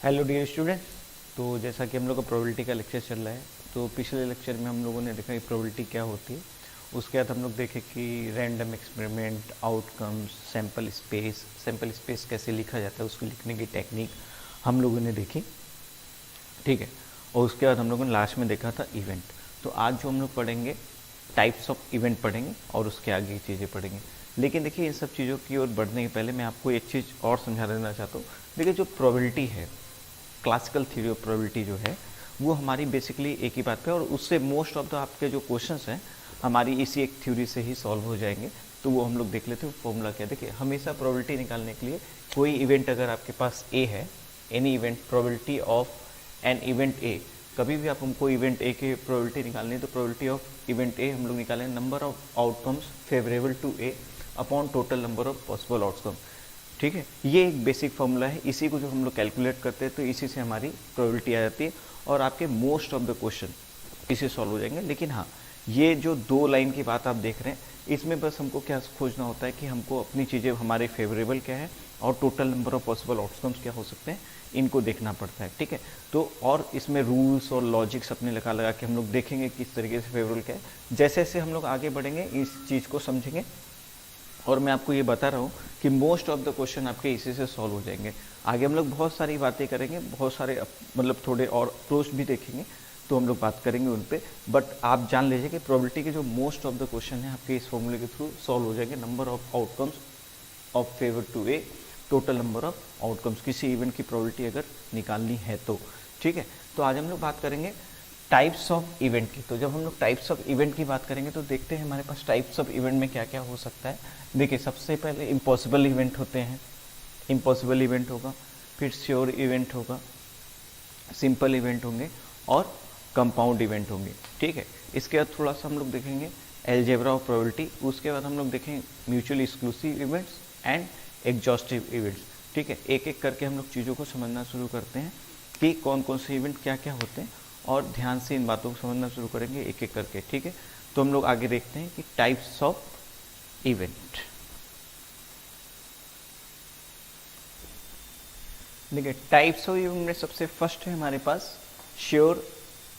Hello dear student. तो जैसा कि हम लोग का प्रोबेबिलिटी का लेक्चर चल रहा है, तो पिछले लेक्चर में हम लोगों ने देखा कि प्रोबेबिलिटी क्या होती है। उसके बाद हम लोग देखे कि random experiment, outcomes, sample space कैसे लिखा जाता है, उसको लिखने की टेक्निक हम लोगों ने देखी, ठीक है। और उसके बाद हम लोगों ने लास्ट में देखा था इवेंट। तो आज जो हम लोग पढ़ेंगे टाइप्स ऑफ इवेंट पढ़ेंगे और उसके आगे की चीज़ें पढ़ेंगे। लेकिन देखिए, इन सब चीज़ों की ओर बढ़ने के पहले मैं आपको एक चीज़ और समझा देना चाहता हूँ। देखिए, जो प्रोबेबिलिटी है, क्लासिकल थ्योरी ऑफ प्रोबेबिलिटी जो है, वो हमारी बेसिकली एक ही बात पे, और उससे मोस्ट ऑफ द आपके जो क्वेश्चंस हैं हमारी इसी एक थ्योरी से ही सॉल्व हो जाएंगे। तो वो हम लोग देख लेते हैं फॉर्मूला क्या। देखिए, हमेशा प्रोबेबिलिटी निकालने के लिए कोई इवेंट अगर आपके पास ए है, any event, probability of an event A, कभी भी आप हमको इवेंट ए की प्रोबेबिलिटी निकालनी है तो प्रोबेबिलिटी ऑफ इवेंट ए हम लोग निकालें number of outcomes favourable to A upon total number of possible outcome, ठीक है। ये एक बेसिक फॉर्मूला है, इसी को जो हम लोग कैलकुलेट करते हैं तो इसी से हमारी प्रोबेबिलिटी आ जाती है और आपके मोस्ट ऑफ द क्वेश्चन इसे सॉल्व हो जाएंगे। लेकिन हाँ, ये जो दो लाइन की बात आप देख रहे हैं, इसमें बस हमको क्या खोजना होता है कि हमको अपनी चीज़ें हमारे फेवरेबल क्या है और total number of possible outcomes क्या हो सकते हैं, इनको देखना पड़ता है, ठीक है। तो और इसमें रूल्स और लॉजिक्स अपने लगा के हम लोग देखेंगे किस तरीके से फेवरेबल क्या है। जैसे जैसे हम लोग आगे बढ़ेंगे इस चीज़ को समझेंगे, और मैं आपको ये बता रहा हूँ कि मोस्ट ऑफ द क्वेश्चन आपके इसी से सॉल्व हो जाएंगे। आगे हम लोग बहुत सारी बातें करेंगे, बहुत सारे मतलब थोड़े और अप्रोच भी देखेंगे, तो हम लोग बात करेंगे उन पे। बट आप जान लीजिए कि प्रोबेबिलिटी के जो मोस्ट ऑफ द क्वेश्चन है आपके इस फॉर्मूले के थ्रू सॉल्व हो जाएंगे। Number of outcomes of favour to A, total number of outcomes, किसी इवेंट की प्रोबेबिलिटी अगर निकालनी है तो, ठीक है। तो आज हम लोग बात करेंगे टाइप्स ऑफ इवेंट की। तो जब हम लोग टाइप्स ऑफ इवेंट की बात करेंगे तो देखते हैं हमारे पास टाइप्स ऑफ इवेंट में क्या क्या हो सकता है। देखिए, सबसे पहले इम्पॉसिबल इवेंट होते हैं, इम्पॉसिबल इवेंट होगा, फिर श्योर इवेंट होगा, सिंपल इवेंट होंगे और कंपाउंड इवेंट होंगे, ठीक है। इसके बाद थोड़ा सा हम लोग देखेंगे अलजेब्रा ऑफ प्रोबेबिलिटी, उसके बाद हम लोग देखेंगे mutually exclusive events and exhaustive events, ठीक है। एक एक करके हम लोग चीज़ों को समझना शुरू करते हैं कि कौन कौन से इवेंट क्या क्या होते हैं, और ध्यान से इन बातों को समझना शुरू करेंगे एक एक करके, ठीक है। तो हम लोग आगे देखते हैं कि टाइप्स ऑफ इवेंट। देखिए, टाइप्स ऑफ इवेंट में सबसे फर्स्ट है हमारे पास श्योर,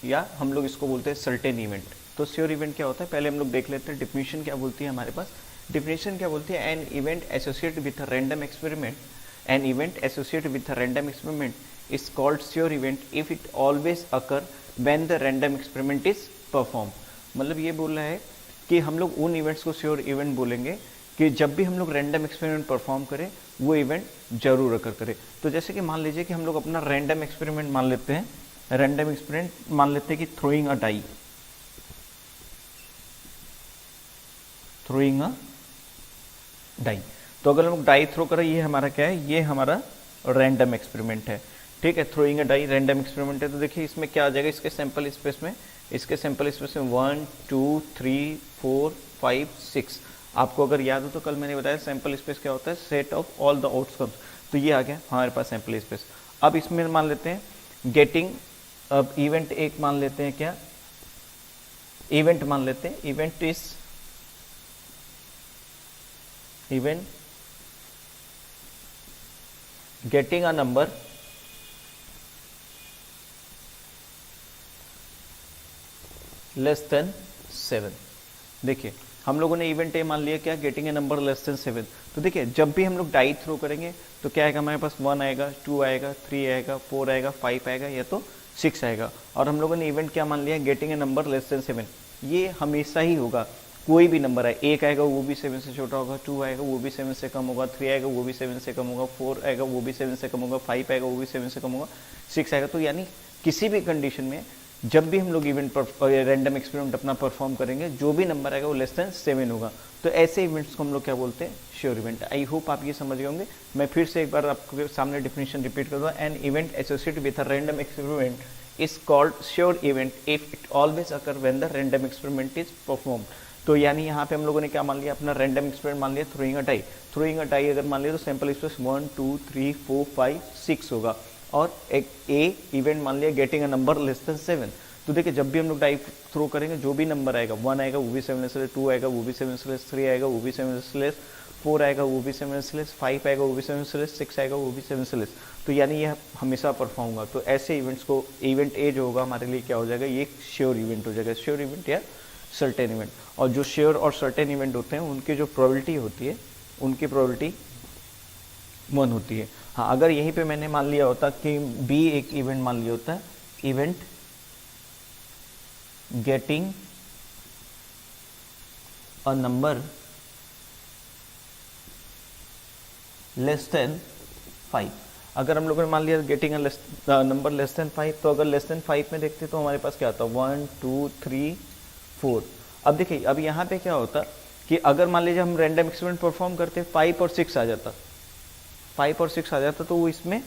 या हम लोग इसको बोलते हैं सर्टेन इवेंट। तो श्योर इवेंट क्या होता है, पहले हम लोग देख लेते हैं डिफिनीशन क्या बोलती है हमारे पास। डिफिनीशन क्या बोलती है, an event associated with a random experiment, an event associated with a random experiment is called sure event if it always occur when the random experiment is performed। मतलब ये बोल रहा है कि हम लोग उन इवेंट्स को श्योर इवेंट बोलेंगे कि जब भी हम लोग रैंडम एक्सपेरिमेंट परफॉर्म करें वो इवेंट जरूर अकर करे। तो जैसे कि मान लीजिए कि हम लोग अपना रैंडम एक्सपेरिमेंट मान लेते हैं, रैंडम एक्सपेरिमेंट मान लेते हैं कि throwing a die, throwing a die. तो अगर हम लोग डाई थ्रो करें, ये हमारा क्या है, ये हमारा रैंडम एक्सपेरिमेंट है, ठीक है। Throwing a die random experiment है। तो देखिए इसमें क्या आ जाएगा, इसके सैंपल स्पेस में, इसके सैंपल स्पेस में 1 2 3 4 5 6। आपको अगर याद हो तो कल मैंने बताया सैंपल स्पेस क्या होता है, set of all the outcomes. तो ये आ गया हमारे पास सैंपल स्पेस। अब इसमें मान लेते हैं गेटिंग, अब इवेंट एक मान लेते हैं, क्या इवेंट मान लेते हैं, event is event getting a number less then 7। देखिए, हम लोगों ने इवेंट ए मान लिया क्या, getting a number less then 7। तो देखिए, जब भी हम लोग डाई थ्रो करेंगे तो क्या आएगा हमारे पास, 1 आएगा, 2 आएगा, 3 आएगा, 4 आएगा, 5 आएगा, या तो 6 आएगा। और हम लोगों ने इवेंट क्या मान लिया, getting a number less then 7। ये हमेशा ही होगा, कोई भी नंबर है, 1 आएगा वो भी 7 से छोटा होगा, 2 आएगा वो भी 7 से कम होगा, 3 आएगा वो भी 7 से कम होगा, 4 आएगा वो भी 7 से कम होगा, 5 आएगा वो भी 7 से कम होगा, 6 आएगा। तो यानी किसी भी कंडीशन में जब भी हम लोग इवेंट पर रैंडम एक्सपेरिमेंट अपना परफॉर्म करेंगे, जो भी नंबर आएगा वो लेस देन 7 होगा। तो ऐसे इवेंट्स को हम लोग क्या बोलते हैं, श्योर इवेंट। आई होप आप ये समझ गए होंगे। मैं फिर से एक बार आपके सामने डिफिनीशन रिपीट कर दूँ। An event associated with a random experiment is called sure event if it always occur when the random experiment is perform. तो यानी यहाँ पे हम लोगों ने क्या मान लिया, अपना रैंडम एक्सपेरिमेंट मान लिया throwing a die. Throwing a die अगर मान लिया तो सैंपल स्पेस 1 2 3 4 5 6 होगा, और एक ए इवेंट मान लिया getting a number less then 7। तो देखिए, जब भी हम लोग डाई थ्रो करेंगे जो भी नंबर आएगा, 1 आएगा वो भी 7 से लेस, 2 आएगा वो भी 7 से लेस, 3 आएगा वो भी 7 से लेस, 4 आएगा वो भी 7 से लेस, 5 आएगा वो भी 7 से लेस, 6 आएगा वो भी 7 से लेस, तो यानी ये हमेशा परफॉर्म होगा। तो ऐसे इवेंट्स को, इवेंट ए जो होगा हमारे लिए क्या हो जाएगा, ये एक श्योर इवेंट हो जाएगा, श्योर इवेंट या सर्टेन इवेंट। और जो श्योर और सर्टेन इवेंट होते हैं उनकी जो प्रोबेबिलिटी होती है, उनकी प्रोबेबिलिटी 1 होती है। हाँ, अगर यहीं पे मैंने मान लिया होता कि बी एक इवेंट मान लिया होता है, event getting a number less than 5, अगर हम लोगों ने मान लिया getting a number less than 5, तो अगर लेस देन 5 में देखते तो हमारे पास क्या आता है, 1 2 3 4। अब देखिए, अब यहाँ पे क्या होता कि अगर मान लीजिए हम रैंडम एक्सपेरिमेंट परफॉर्म करते 5 और 6 आ जाता, 5 और 6 आ जाता तो वो इसमें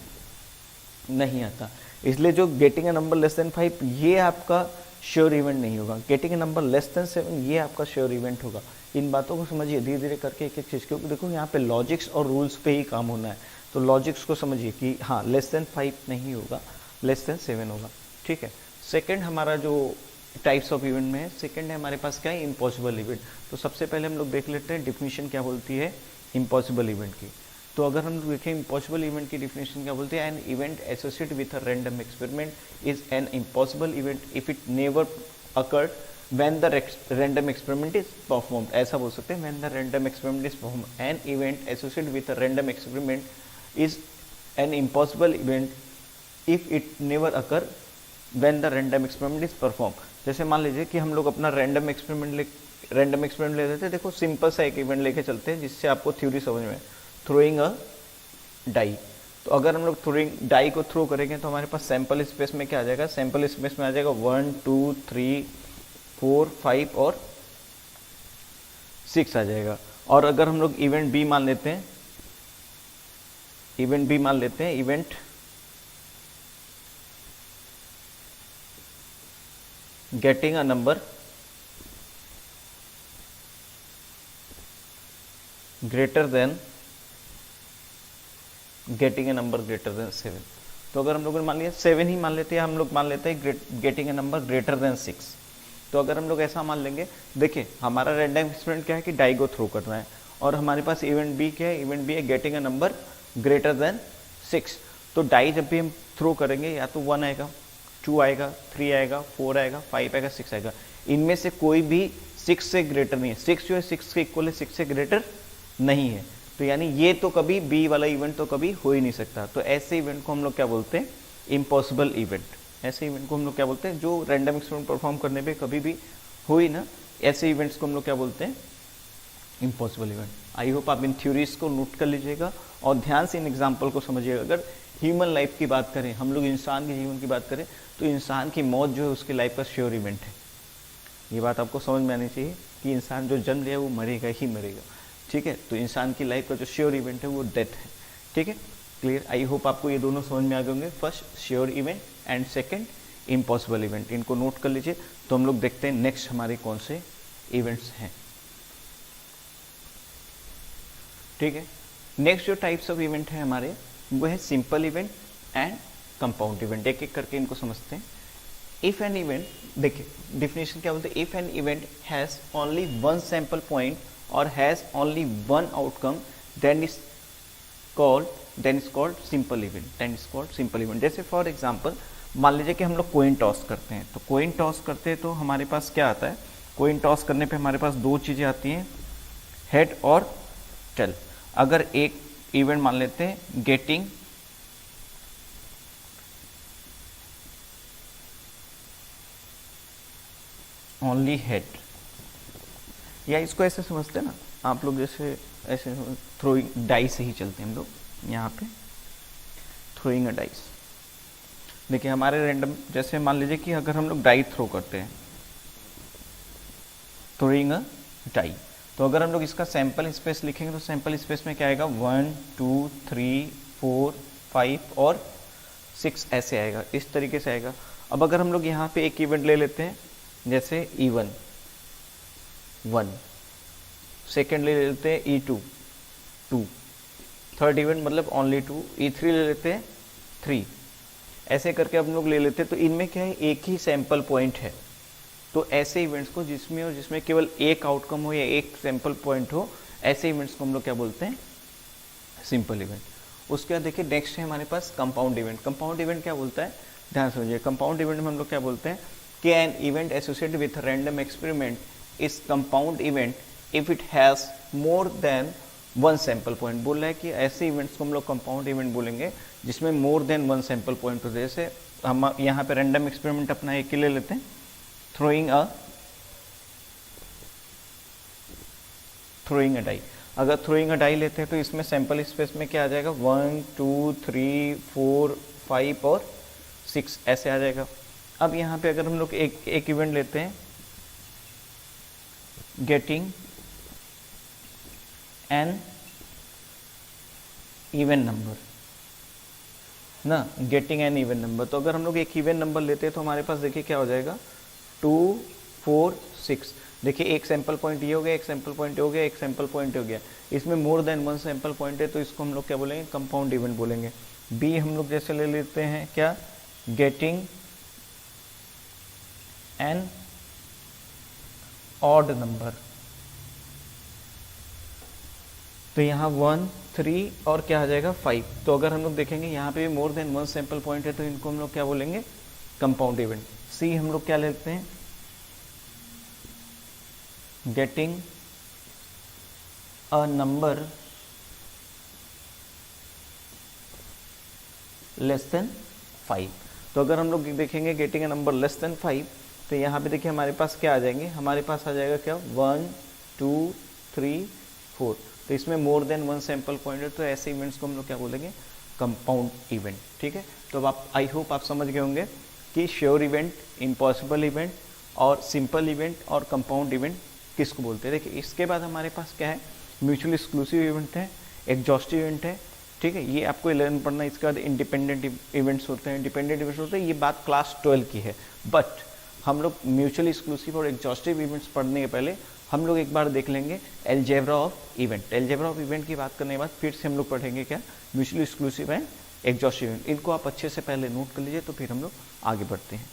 नहीं आता। इसलिए जो getting a number less than 5 ये आपका श्योर इवेंट नहीं होगा, getting a number less then 7 ये आपका श्योर इवेंट होगा। इन बातों को समझिए धीरे धीरे करके एक एक चीज़, क्योंकि देखो यहाँ पे लॉजिक्स और रूल्स पे ही काम होना है। तो लॉजिक्स को समझिए कि हाँ लेस देन 5 नहीं होगा, लेस देन 7 होगा, ठीक है। सेकंड हमारा जो टाइप्स ऑफ इवेंट में है, सेकंड है हमारे पास क्या है, इम्पॉसिबल इवेंट। तो सबसे पहले हम लोग देख लेते हैं डिफिनीशन क्या बोलती है इम्पॉसिबल इवेंट की। तो अगर हम लोग देखें इम्पॉसिबल इवेंट की डिफिनेशन क्या बोलते हैं, an event associate with a random experiment is an impossible event if it never occurred when the random experiment is performed। ऐसा बोल सकते हैं, when the random experiment is performed, an event associated with a random experiment is an impossible event if it never occur when the random experiment is performed। जैसे मान लीजिए कि हम लोग अपना रैंडम एक्सपेरिमेंट ले लेते हैं। देखो सिंपल सा एक इवेंट लेके चलते हैं जिससे आपको थ्योरी समझ में, थ्रोइंग अ डाई। तो अगर हम लोग थ्रोइंग डाई को थ्रो करेंगे तो हमारे पास सैंपल स्पेस में क्या आ जाएगा, सैंपल स्पेस में आ जाएगा 1 2 3 4 5 और 6 आ जाएगा। और अगर हम लोग इवेंट बी मान लेते हैं, इवेंट बी मान लेते हैं, event getting a number greater then, getting a number greater then 7। तो अगर हम लोगों ने मान लिया 7 ही मान लेते हैं, हम लोग मान लेते हैं getting a number greater than 6। तो अगर हम लोग ऐसा मान लेंगे, देखिए हमारा रैंडम एक्सपेरिमेंट क्या है कि डाई को थ्रो करना है, और हमारे पास इवेंट बी क्या है, इवेंट बी है getting a number greater than 6। तो डाई जब भी हम थ्रो करेंगे या तो 1 आएगा, 2 आएगा, 3 आएगा, 4 आएगा, 5 आएगा, 6 आएगा। इनमें से कोई भी 6 से ग्रेटर नहीं है, 6 जो है 6 के इक्वल है, 6 से ग्रेटर नहीं है। तो यानी ये तो कभी बी वाला इवेंट तो कभी हो ही नहीं सकता। तो ऐसे इवेंट को हम लोग क्या बोलते हैं, इम्पॉसिबल इवेंट। ऐसे इवेंट को हम लोग क्या बोलते हैं, जो रैंडम एक्सपेरिमेंट परफॉर्म करने पे कभी भी हो ही ना, ऐसे इवेंट्स को हम लोग क्या बोलते हैं, इम्पॉसिबल इवेंट। आई होप आप इन थ्योरीज को नोट कर लीजिएगा और ध्यान से इन एग्जाम्पल को समझिएगा। अगर ह्यूमन लाइफ की बात करें, हम लोग इंसान के जीवन की बात करें, तो इंसान की मौत जो है उसकी लाइफ का श्योर इवेंट है। ये बात आपको समझ में आनी चाहिए कि इंसान जो जन्म लिया वो मरेगा ही मरेगा, ठीक है। तो इंसान की लाइफ का जो श्योर इवेंट है वो डेथ है, ठीक है। क्लियर, आई होप आपको ये दोनों समझ में आ गए होंगे, first sure event and second impossible event. इनको नोट कर लीजिए। तो हम लोग देखते हैं नेक्स्ट हमारे कौन से इवेंट्स हैं, ठीक है। नेक्स्ट जो टाइप्स ऑफ इवेंट है हमारे, वो है simple event and compound event. एक एक करके इनको समझते हैं। इफ एन इवेंट, देखिए डिफिनेशन क्या बोलते हैं, if an event has only one sample point और has only one outcome then is called simple event, then is called simple event. जैसे फॉर एग्जांपल मान लीजिए कि हम लोग कोइन टॉस करते हैं। तो कोइन टॉस करते हैं तो हमारे पास क्या आता है, कोइन टॉस करने पे हमारे पास दो चीज़ें आती हैं, हेड और टेल। अगर एक इवेंट मान लेते हैं गेटिंग ओनली हेड, या इसको ऐसे समझते हैं ना आप लोग, जैसे ऐसे थ्रोइंग डाइस से ही चलते हैं हम लोग, यहाँ पे थ्रोइंग अ डाइस। देखिए हमारे रैंडम, जैसे मान लीजिए कि अगर हम लोग डाई थ्रो करते हैं, थ्रोइंग अ डाई, तो अगर हम लोग इसका सैंपल स्पेस लिखेंगे तो सैंपल स्पेस में क्या आएगा, 1 2 3 4 5 और 6 ऐसे आएगा, इस तरीके से आएगा। अब अगर हम लोग यहाँ पे एक इवेंट ले लेते हैं, जैसे E1 1, सेकेंड ले लेते हैं E2 2, थर्ड इवेंट मतलब ओनली 2, E3 ले लेते हैं 3, ऐसे करके हम लोग ले लेते हैं। तो इनमें क्या है, एक ही सैंपल पॉइंट है। तो ऐसे इवेंट्स को जिसमें केवल एक आउटकम हो या एक सैंपल पॉइंट हो, ऐसे इवेंट्स को हम लोग क्या बोलते हैं, सिंपल इवेंट। उसके बाद देखिए नेक्स्ट है हमारे पास कंपाउंड इवेंट। कंपाउंड इवेंट क्या बोलता है, ध्यान समझिए। कंपाउंड इवेंट में हम लोग क्या बोलते हैं कि an event associated with random experiment is compound event if it has more than one sample point. बोल रहा है कि ऐसे इवेंट्स को हम लोग कंपाउंड इवेंट बोलेंगे जिसमें more than one sample point हो। जैसे हम यहाँ पे रैंडम एक्सपेरिमेंट अपना एक के लिए लेते हैं, थ्रोइंग अ डाई। अगर थ्रोइंग अ डाई लेते हैं तो इसमें सैंपल स्पेस में क्या आ जाएगा, 1 2 3 4 5 और 6 ऐसे आ जाएगा। अब यहाँ पे अगर हम लोग एक इवेंट लेते हैं, गेटिंग एन इवन नंबर ना, गेटिंग एन इवन नंबर। तो अगर हम लोग एक इवन नंबर लेते हैं तो हमारे पास देखिए क्या हो जाएगा, 2 4 6। देखिए एक सैंपल पॉइंट ये हो गया, एक सैंपल पॉइंट हो गया, एक सैंपल पॉइंट हो गया। इसमें more than one sample point है तो इसको हम लोग क्या बोलेंगे, कंपाउंड इवेंट बोलेंगे। बी हम लोग जैसे ले लेते हैं क्या, गेटिंग एन ऑड नंबर। तो यहाँ 1 3 और क्या आ जाएगा 5। तो अगर हम लोग देखेंगे यहाँ पे भी more than one sample point है तो इनको हम लोग क्या बोलेंगे, कंपाउंड इवेंट। सी हम लोग क्या लेते हैं, getting a number less than 5। तो अगर हम लोग देखेंगे getting a number less than 5 तो यहाँ पे देखिए हमारे पास क्या आ जाएंगे, हमारे पास आ जाएगा क्या, 1 2 3 4। तो इसमें more than one sample point है तो ऐसे इवेंट्स को हम लोग क्या बोलेंगे, कंपाउंड इवेंट। ठीक है, तो अब आप आई होप आप समझ गए होंगे कि श्योर इवेंट, इम्पॉसिबल इवेंट और सिंपल इवेंट और कंपाउंड इवेंट किसको बोलते हैं। देखिए इसके बाद हमारे पास क्या है, म्यूचुअली एक्सक्लूसिव इवेंट है, एग्जॉस्टिव इवेंट है। ठीक है, ये आपको लर्न पढ़ना है। इसके बाद इंडिपेंडेंट इवेंट्स होते हैं, डिपेंडेंट इवेंट्स होते हैं। ये बात क्लास 12 की है, बट हम लोग म्यूचुअली एक्सक्लूसिव और एग्जॉस्टिव इवेंट्स पढ़ने के पहले हम लोग एक बार देख लेंगे algebra of event. Algebra of event की बात करने के बाद फिर से हम लोग पढ़ेंगे क्या, mutually exclusive and exhaustive event. इनको आप अच्छे से पहले नोट कर लीजिए तो फिर हम लोग आगे बढ़ते हैं।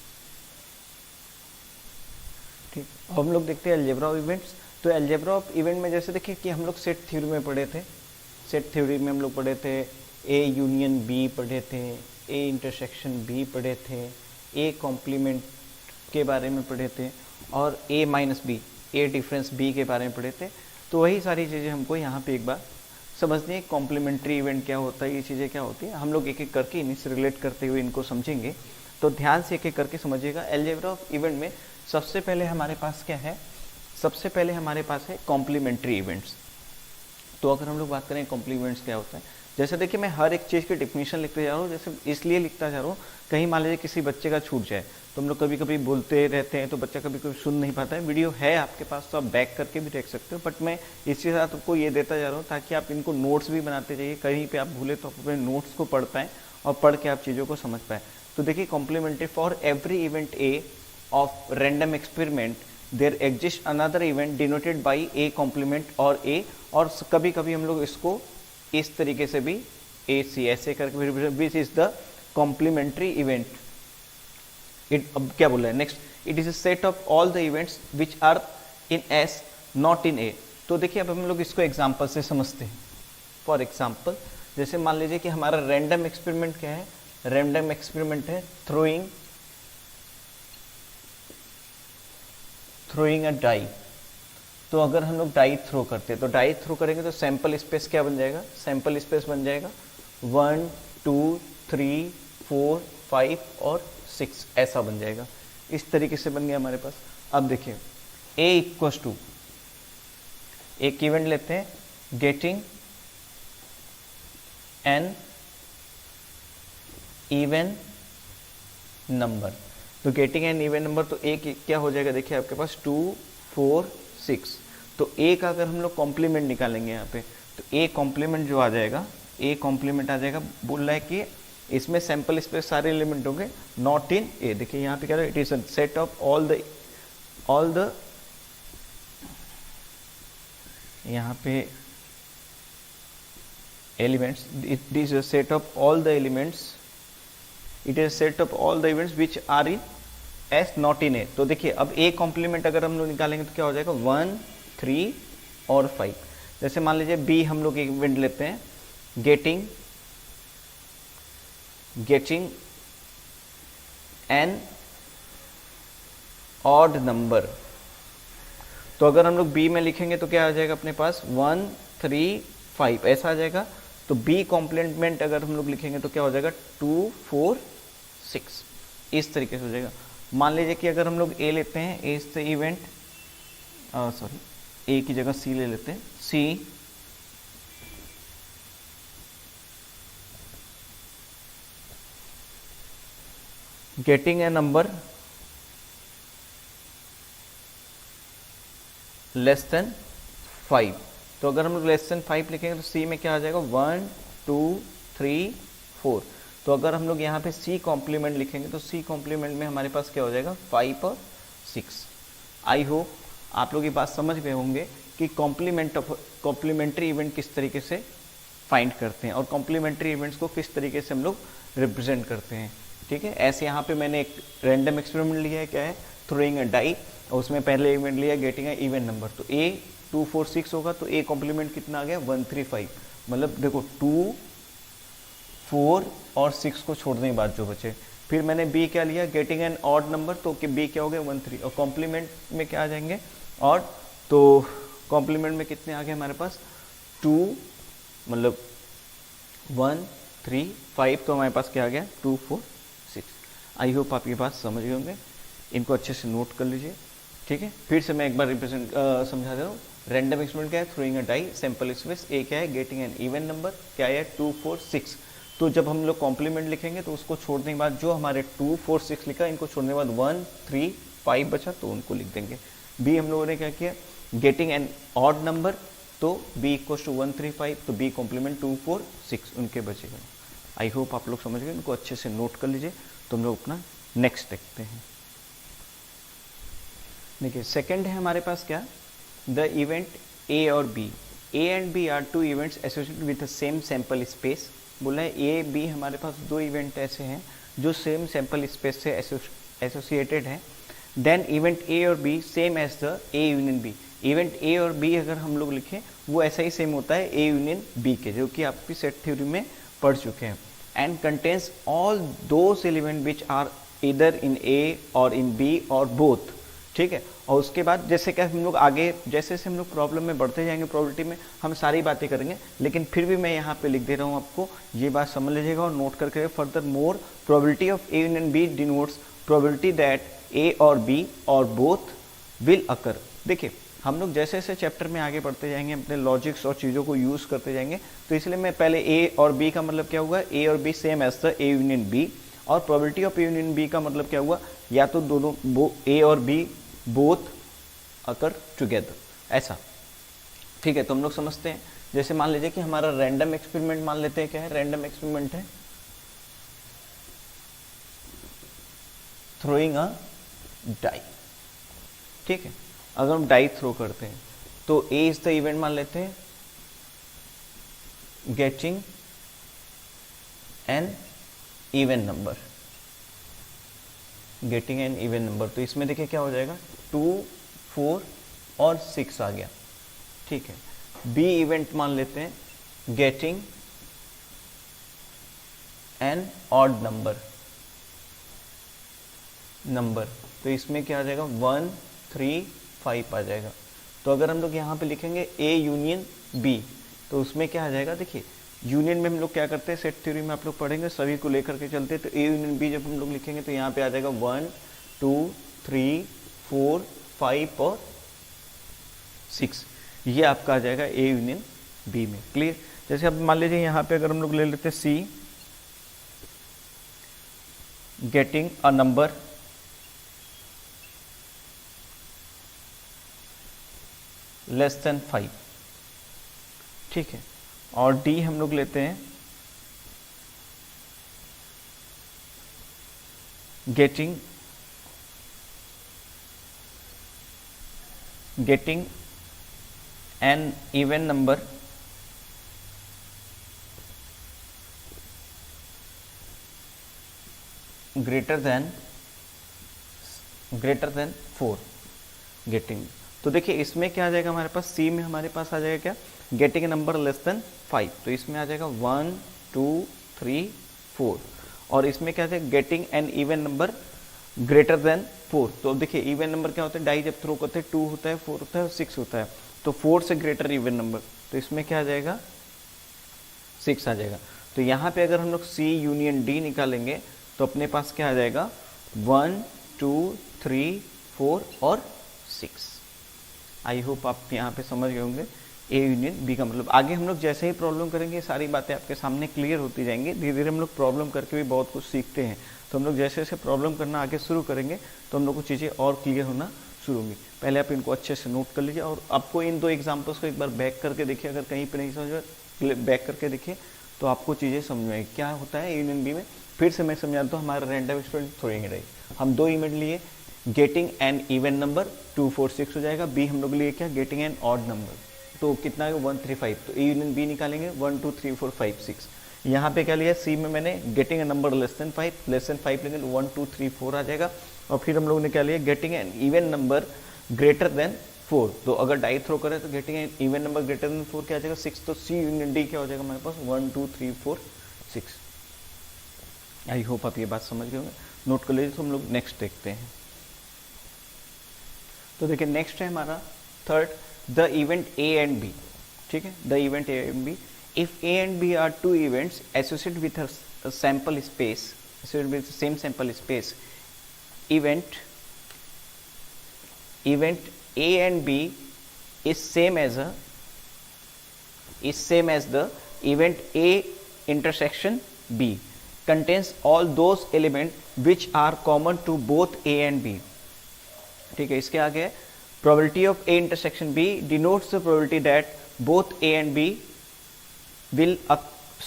ठीक, अब हम लोग देखते हैं अलजेब्रा ऑफ इवेंट्स। तो अलजेब्रा ऑफ इवेंट में जैसे देखिए कि हम लोग सेट थ्योरी में पढ़े थे, सेट थ्योरी में हम लोग पढ़े थे ए यूनियन बी पढ़े थे, ए इंटरसेक्शन बी पढ़े थे, ए कॉम्प्लीमेंट के बारे में पढ़े थे और ए माइनस बी, ए डिफरेंस बी के बारे में पढ़े थे। तो वही सारी चीज़ें हमको यहाँ पे एक बार समझनी है। कॉम्प्लीमेंट्री इवेंट क्या होता है, ये चीज़ें क्या होती है, हम लोग एक एक करके इन्हीं से रिलेट करते हुए इनको समझेंगे। तो ध्यान से एक एक करके समझिएगा। अलजेब्रा ऑफ इवेंट में सबसे पहले हमारे पास क्या है, सबसे पहले हमारे पास है कॉम्प्लीमेंट्री इवेंट्स। तो अगर हम लोग बात करें कॉम्प्लीमेंट्स क्या होता है, जैसे देखिए मैं हर एक चीज़ की डिफिनीशन लिखते जा रहा हूँ, जैसे इसलिए लिखता जा रहा हूँ कहीं मान लीजिए किसी बच्चे का छूट जाए तो हम लोग कभी कभी बोलते रहते हैं तो बच्चा कभी कभी सुन नहीं पाता है। वीडियो है आपके पास तो आप बैक करके भी देख सकते हो, बट मैं इसी के साथ आपको ये देता जा रहा हूँ ताकि आप इनको नोट्स भी बनाते जाइए, कहीं पे आप भूले तो आप अपने नोट्स को पढ़ पाएँ और पढ़ के आप चीज़ों को समझ पाएँ। तो देखिए complementary, for every event A of random experiment there exist another event denoted by A complement और ए, और कभी कभी हम लोग इसको इस तरीके से भी ए सी ऐसे करके, which is the complementary event. It अब क्या बोल रहा है next, it is a set of all the events which are in S not in A. तो देखिए अब हम लोग इसको एग्जाम्पल से समझते हैं। फॉर एग्जाम्पल जैसे मान लीजिए कि हमारा रैंडम एक्सपेरिमेंट क्या है, रैंडम एक्सपेरिमेंट है थ्रोइंग अ डाई। तो अगर हम लोग डाई थ्रो करते हैं तो डाई थ्रो करेंगे तो सैंपल स्पेस क्या बन जाएगा, सैंपल स्पेस बन जाएगा 1 2 3 4 5 और 6 ऐसा बन जाएगा। इस तरीके से बन गया हमारे पास। अब देखिए A इक्वल्स टू, एक इवेंट लेते हैं, गेटिंग एन इवन नंबर। तो गेटिंग एन इवन नंबर, तो एक क्या हो जाएगा, देखिए आपके पास 2 4 6। तो ए का अगर हम लोग कॉम्प्लीमेंट निकालेंगे यहाँ पे तो ए कॉम्प्लीमेंट जो आ जाएगा, ए कॉम्प्लीमेंट आ जाएगा, बोल रहा है कि इसमें सैंपल स्पेस सारे एलिमेंट होंगे नॉट इन ए। देखिए यहाँ पे क्या है, it is a set of all the यहाँ पे elements, it is a set of all the elements, it is set of all the events which are in S not in A. तो देखिए अब ए कॉम्प्लीमेंट अगर हम लोग निकालेंगे तो क्या हो जाएगा 1 3 और 5। जैसे मान लीजिए बी हम लोग एक इवेंट लेते हैं, गेटिंग एन ऑड नंबर। तो अगर हम लोग बी में लिखेंगे तो क्या आ जाएगा अपने पास 1 3 5 ऐसा आ जाएगा। तो बी कॉम्प्लीमेंट अगर हम लोग लिखेंगे तो क्या हो जाएगा 2 4 6, इस तरीके से हो जाएगा। मान लीजिए कि अगर हम लोग ए लेते हैं, A is the event, sorry A की जगह सी ले लेते हैं, C getting a number less than 5। तो अगर हम लोग लेस देन 5 लिखेंगे तो सी में क्या आ जाएगा 1 2 3 4। तो अगर हम लोग यहाँ पे सी कॉम्प्लीमेंट लिखेंगे तो सी कॉम्प्लीमेंट में हमारे पास क्या हो जाएगा 5 और 6। आई होप आप लोग ये बात समझ गए होंगे कि कॉम्प्लीमेंट्री इवेंट किस तरीके से फाइंड करते हैं और कॉम्प्लीमेंट्री इवेंट्स को किस तरीके से हम लोग रिप्रेजेंट करते हैं। ठीक है, ऐसे यहाँ पे मैंने एक रैंडम एक्सपेरिमेंट लिया है, क्या है, थ्रोइंग अ डाई, और उसमें पहले इवेंट लिया गेटिंग ए इवन नंबर। तो ए 2 4 6 होगा तो ए कॉम्प्लीमेंट कितना आ गया 1 3 5। मतलब देखो 2 4 और 6 को छोड़ने के बाद जो बचे। फिर मैंने बी क्या लिया गेटिंग एन ऑड नंबर, तो बी क्या हो गया 1 3, और कॉम्प्लीमेंट में क्या आ जाएंगे ऑड। तो कॉम्प्लीमेंट में कितने आ गए हमारे पास 2, मतलब 1 3 5, तो हमारे पास क्या आ गया 2 4 6। आई होप आप ये बात समझ गए होंगे, इनको अच्छे से नोट कर लीजिए। ठीक है, फिर से मैं एक बार रिप्रेजेंट समझा दे रहा हूँ। रैंडम एक्सपेरिमेंट क्या है, throwing a die, sample space, A क्या है गेटिंग एन इवन नंबर, क्या है 2 4 6। तो जब हम लोग कॉम्प्लीमेंट लिखेंगे तो उसको छोड़ने के बाद जो हमारे 2 4 6 लिखा, इनको छोड़ने के बाद 1 3 5 बचा तो उनको लिख देंगे। बी हम लोगों ने क्या किया गेटिंग एन ऑड नंबर, तो बी इक्वल टू 1 3 5, तो बी कॉम्प्लीमेंट 2 4 6 उनके बचेगा। आई होप आप लोग समझ गए, इनको अच्छे से नोट कर लीजिए। तो हम लोग अपना नेक्स्ट देखते हैं। देखिए सेकंड है हमारे पास क्या, द इवेंट ए और B, A and B are two events associated with the same sample space. बोला है ए बी हमारे पास दो इवेंट ऐसे हैं जो सेम सैंपल स्पेस से एसोसिएटेड हैं। देन इवेंट ए और B same as the A union B. Event A और बी अगर हम लोग लिखें वो ऐसा ही सेम होता है ए यूनियन बी के, जो कि आपकी सेट थ्योरी में पढ़ चुके हैं। And contains all those element which are either in ए और इन बी और बोथ। ठीक है, और उसके बाद जैसे क्या हम लोग आगे जैसे जैसे हम लोग प्रॉब्लम में बढ़ते जाएंगे प्रोबेबिलिटी में हम सारी बातें करेंगे, लेकिन फिर भी मैं यहाँ पे लिख दे रहा हूँ आपको, ये बात समझ लीजिएगा और नोट करके। Further more probability of A union B denotes probability that A और बी और बोथ विल अकर। देखिए हम लोग जैसे जैसे चैप्टर में आगे बढ़ते जाएंगे अपने लॉजिक्स और चीज़ों को यूज़ करते जाएंगे, तो इसलिए मैं पहले ए और बी का मतलब क्या हुआ, ए और B same as the A union B, और probability of A union B का मतलब क्या हुआ, या तो दोनों ए और बी बोथ अकर टुगेदर, ऐसा। ठीक है, तो हम लोग समझते हैं। जैसे मान लीजिए कि हमारा रैंडम एक्सपेरिमेंट मान लेते हैं, क्या है रैंडम एक्सपेरिमेंट है थ्रोइंग अ डाई। ठीक है, अगर हम डाई थ्रो करते हैं तो ए इज द इवेंट मान लेते हैं getting an even number, getting an even number. तो इसमें देखिए क्या हो जाएगा 2 4 और 6 आ गया। ठीक है, बी इवेंट मान लेते हैं गेटिंग एन ऑड नंबर, तो इसमें क्या आ जाएगा 1 3 5 आ जाएगा। तो अगर हम लोग यहाँ पे लिखेंगे ए यूनियन बी, तो उसमें क्या आ जाएगा, देखिए यूनियन में हम लोग क्या करते हैं, सेट थ्योरी में आप लोग पढ़ेंगे, सभी को लेकर के चलते हैं। तो ए यूनियन बी जब हम लोग लिखेंगे तो यहाँ पे आ जाएगा 1 2 3 4 5 और 6, ये आपका आ जाएगा ए यूनियन बी में। क्लियर। जैसे अब मान लीजिए यहाँ पे अगर हम लोग ले लेते हैं C getting a number less than 5। ठीक है, और डी हम लोग लेते हैं getting an even number greater than 4 getting. तो देखिए इसमें क्या आ जाएगा हमारे पास, सी में हमारे पास आ जाएगा क्या getting a number less than 5, तो इसमें आ जाएगा 1 2 3 4, और इसमें क्या है getting an even number greater than 4। तो अब देखिए इवन नंबर क्या होता है, डाई जब थ्रो करते हैं 2 होता है, 4 होता है और 6 होता है, तो 4 से ग्रेटर इवन नंबर, तो इसमें क्या आ जाएगा 6 आ जाएगा। तो यहाँ पे अगर हम लोग C यूनियन D निकालेंगे तो अपने पास क्या आ जाएगा 1 2 3 4 और 6। आई होप आप यहाँ पे समझ गए होंगे A यूनियन B का मतलब। आगे हम लोग जैसे ही प्रॉब्लम करेंगे सारी बातें आपके सामने क्लियर होती जाएंगी। धीरे धीरे हम लोग प्रॉब्लम करके भी बहुत कुछ सीखते हैं, तो हम लोग जैसे जैसे प्रॉब्लम करना आगे शुरू करेंगे तो हम लोग को चीज़ें और क्लियर होना शुरू होंगी। पहले आप इनको अच्छे से नोट कर लीजिए, और आपको इन 2 एग्जाम्पल्स को एक बार बैक करके देखिए, अगर कहीं पर नहीं समझ बैक करके देखिए तो आपको चीज़ें समझ में आएगी क्या होता है यूनियन बी में। फिर से मैं समझाता हूँ, हमारा रैंडम एक्सपेरिमेंट थ्रोइंग रही, हम 2 इवेंट लिए, गेटिंग एन इवन नंबर 2 4 6 हो जाएगा, बी हम लोग लिए क्या गेटिंग एन ऑड नंबर, तो कितना है 1 3 5, तो ए यूनियन बी निकालेंगे 1 2 3 4 5 6। यहाँ पे क्या लिया सी में मैंने getting a number less than 5 लेंगे 1 2 3 4 आ जाएगा, और फिर हम लोग ने क्या लिया getting an even number greater than 4, तो अगर डाई थ्रो करें तो getting an even number greater than 4 क्या आ जाएगा 6, तो सी यूनियन डी क्या हो जाएगा हमारे पास 1 2 3 4 6। आई होप आप ये बात समझ गए होंगे, नोट कर लीजिए। तो हम लोग नेक्स्ट देखते हैं। तो देखिए नेक्स्ट है हमारा third, the event A and B. ठीक है, the event A and B, if A and B are 2 events associated with a sample space, associated with same sample space, event A and B is same as the event A intersection B, contains all those elements which are common to both A and B। ठीक है, इसके आगे probability of A intersection B denotes the probability that both A and B will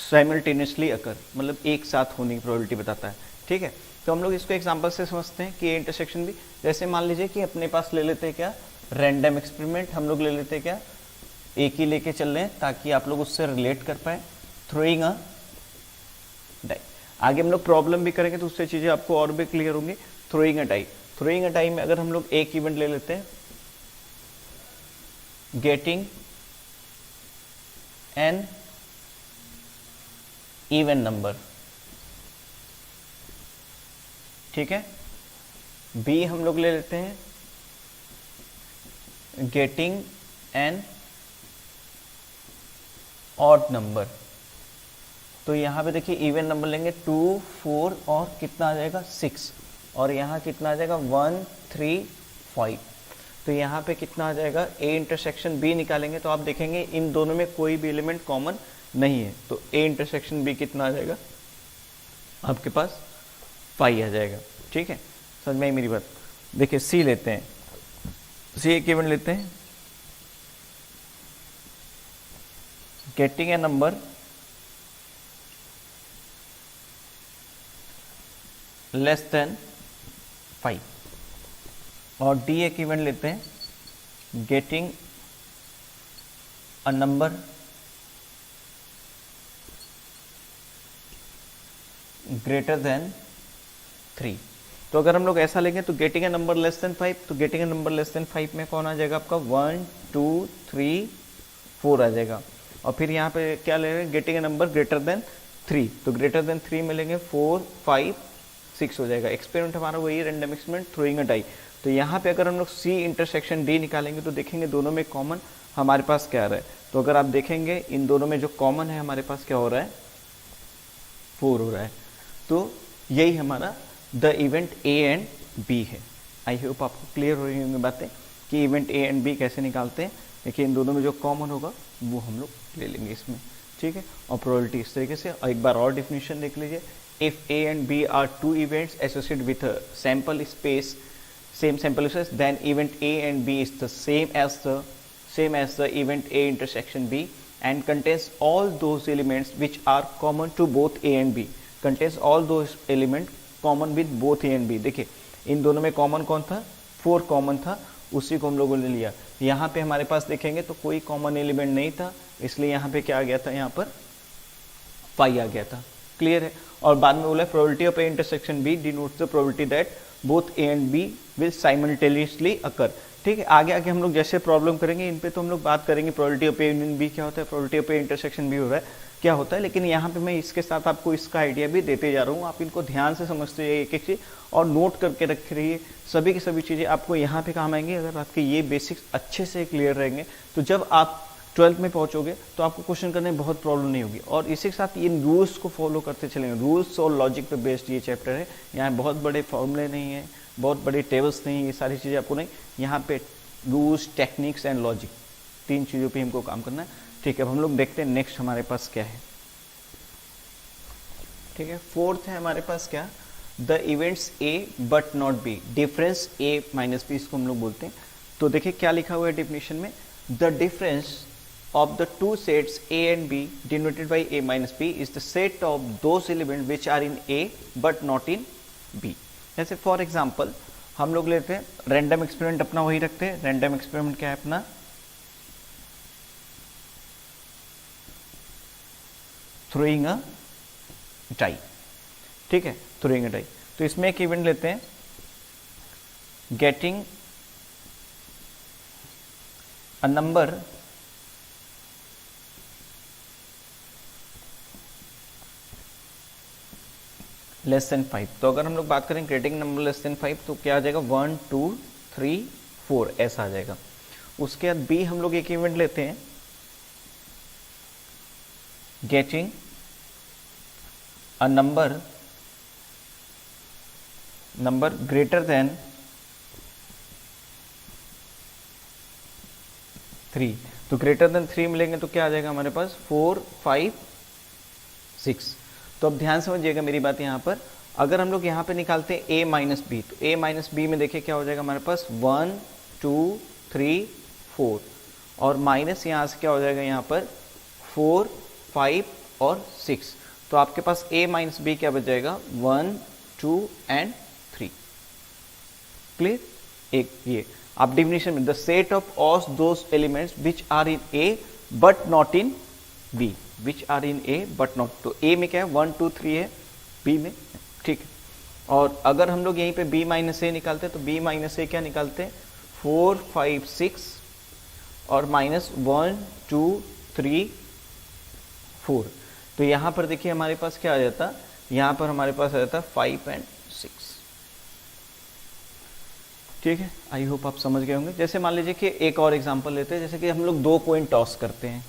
simultaneously occur, मतलब एक साथ होने की probability बताता है। ठीक है, तो हम लोग इसको एग्जांपल से समझते हैं कि ए इंटरसेक्शन भी, जैसे मान लीजिए कि अपने पास ले लेते हैं क्या रैंडम एक्सपेरिमेंट, हम लोग ले लेते हैं क्या एक ही लेके चल रहे हैं ताकि आप लोग उससे रिलेट कर पाए, थ्रोइंग अ डाई। आगे हम लोग प्रॉब्लम भी करेंगे तो उससे चीजें आपको और भी क्लियर होंगी। Throwing a die, throwing a die में अगर हम लोग एक इवेंट ले लेते हैं गेटिंग एन इवन नंबर, ठीक है, बी हम लोग ले लेते हैं गेटिंग एन ऑड नंबर, तो यहां पे देखिए इवन नंबर लेंगे 2 4 और कितना आ जाएगा 6, और यहां कितना आ जाएगा 1 3 5, तो यहां पे कितना आ जाएगा ए इंटरसेक्शन बी निकालेंगे तो आप देखेंगे इन दोनों में कोई भी एलिमेंट कॉमन नहीं है, तो ए इंटरसेक्शन बी कितना आ जाएगा आपके पास 5 आ जाएगा। ठीक है, समझ में आई मेरी बात। देखिए सी लेते हैं, सी एक इवेंट लेते हैं getting a number less than 5, और डी एक इवेंट लेते हैं getting a number greater then 3। तो अगर हम लोग ऐसा लेंगे तो getting a number less than 5, तो getting a number less than 5 में कौन आ जाएगा आपका 1 2 3 4 आ जाएगा, और फिर यहाँ पे क्या ले रहे हैं getting a number greater then 3, तो ग्रेटर देन 3 में लेंगे 4 5 6 हो जाएगा। एक्सपेरिमेंट हमारा वही random experiment throwing a die. तो यहाँ पे अगर हम लोग सी इंटरसेक्शन डी निकालेंगे तो देखेंगे दोनों में कॉमन हमारे पास क्या आ रहा है, तो अगर आप देखेंगे इन दोनों में जो कॉमन है हमारे पास क्या हो रहा है 4 हो रहा है, तो यही हमारा the event A and B है। आई होप आपको क्लियर हो रही होंगी बातें कि इवेंट ए एंड बी कैसे निकालते हैं। देखिए इन दोनों में जो कॉमन होगा वो हम लोग ले लेंगे इसमें। ठीक है, और प्रोबेबिलिटी इस तरीके से। और एक बार और डेफिनेशन देख लीजिए, if A and B are 2 events associated with a sample space, same sample space, then event A and B is the same as the event A intersection B and contains all those elements which are common to both A and B, contains all those elements common with both A and B। देखिए इन दोनों में common कौन था 4 common था, उसी को हम लोगों ने लिया। यहाँ पे हमारे पास देखेंगे तो कोई कॉमन एलिमेंट नहीं था, इसलिए यहाँ पे क्या आ गया था, यहाँ पर 5 आ गया था। क्लियर है। और बाद में बोला probability of A intersection B denotes the probability that both A and B will simultaneously occur, ठीक है, आगे आगे हम लोग जैसे प्रॉब्लम करेंगे इन पे तो हम लोग बात करेंगे probability of A union B क्या होता है, probability of A intersection B हो रहा है क्या होता है, लेकिन यहाँ पे मैं इसके साथ आपको इसका आइडिया भी देते जा रहा हूँ। आप इनको ध्यान से समझते जाइए एक एक चीज और नोट करके रखे रहिए। सभी की सभी चीज़ें आपको यहाँ पे काम आएंगी अगर आपके ये बेसिक्स अच्छे से क्लियर रहेंगे। तो जब आप 12th में पहुंचोगे तो आपको क्वेश्चन करने में बहुत प्रॉब्लम नहीं होगी। और इसी के साथ इन रूल्स को फॉलो करते चलेंगे। रूल्स और लॉजिक पे बेस्ड ये चैप्टर है। यहाँ बहुत बड़े फॉर्मूले नहीं है, बहुत बड़ी टेबल्स नहीं है, ये सारी चीज़ें आपको नहीं। यहाँ पे रूल्स, टेक्निक्स एंड लॉजिक, 3 चीज़ों पे हमको काम करना है। ठीक है, अब हम लोग देखते हैं नेक्स्ट हमारे पास क्या है। ठीक है, 4th है हमारे पास क्या, the events A but not B, difference A minus B इसको हम लोग बोलते हैं। तो देखिए क्या लिखा हुआ है डेफिनेशन में, the difference of the two sets A and B denoted by A minus B is the set of those elements which are in A but not in B। जैसे फॉर एग्जाम्पल हम लोग लेते हैं random experiment, अपना वही रखते हैं। Random experiment क्या है अपना, थ्रोइंग अ डाई। ठीक है, थ्रोइंग अ डाई। तो इसमें एक इवेंट लेते हैं, getting a number less than 5। तो अगर हम लोग बात करें ग्रेटिंग नंबर लेस देन 5 तो क्या आ जाएगा, 1 2 3 4 ऐसा आ जाएगा। उसके बाद बी हम लोग एक इवेंट लेते हैं, getting a number greater then 3। तो ग्रेटर देन 3 मिलेंगे तो क्या आ जाएगा हमारे पास, 4 5 6। तो अब ध्यान समझिएगा मेरी बात यहाँ पर। अगर हम लोग यहाँ पे निकालते हैं a माइनस बी, तो a माइनस बी में देखिए क्या हो जाएगा हमारे पास, 1 2 3 4 और माइनस यहाँ से क्या हो जाएगा यहाँ पर 4 5 और 6। तो आपके पास a माइनस बी क्या बच जाएगा, 1 2 एंड 3। क्लियर। एक ये आप डिफिनेशन में, the set of all those elements which are in a but not in b, which are in A but not. तो ए में क्या है, 1 2 3 है, बी में। ठीक है, और अगर हम लोग यहीं पे b माइनस ए निकालते तो b माइनस ए क्या निकालते हैं, 4 5 6 और माइनस 1 2 3 4। तो यहां पर देखिए हमारे पास क्या आ जाता, यहां पर हमारे पास आ जाता 5 एंड 6। ठीक है, आई होप आप समझ गए होंगे। जैसे मान लीजिए कि एक और एग्जांपल लेते हैं, जैसे कि हम लोग 2 कॉइन टॉस करते हैं,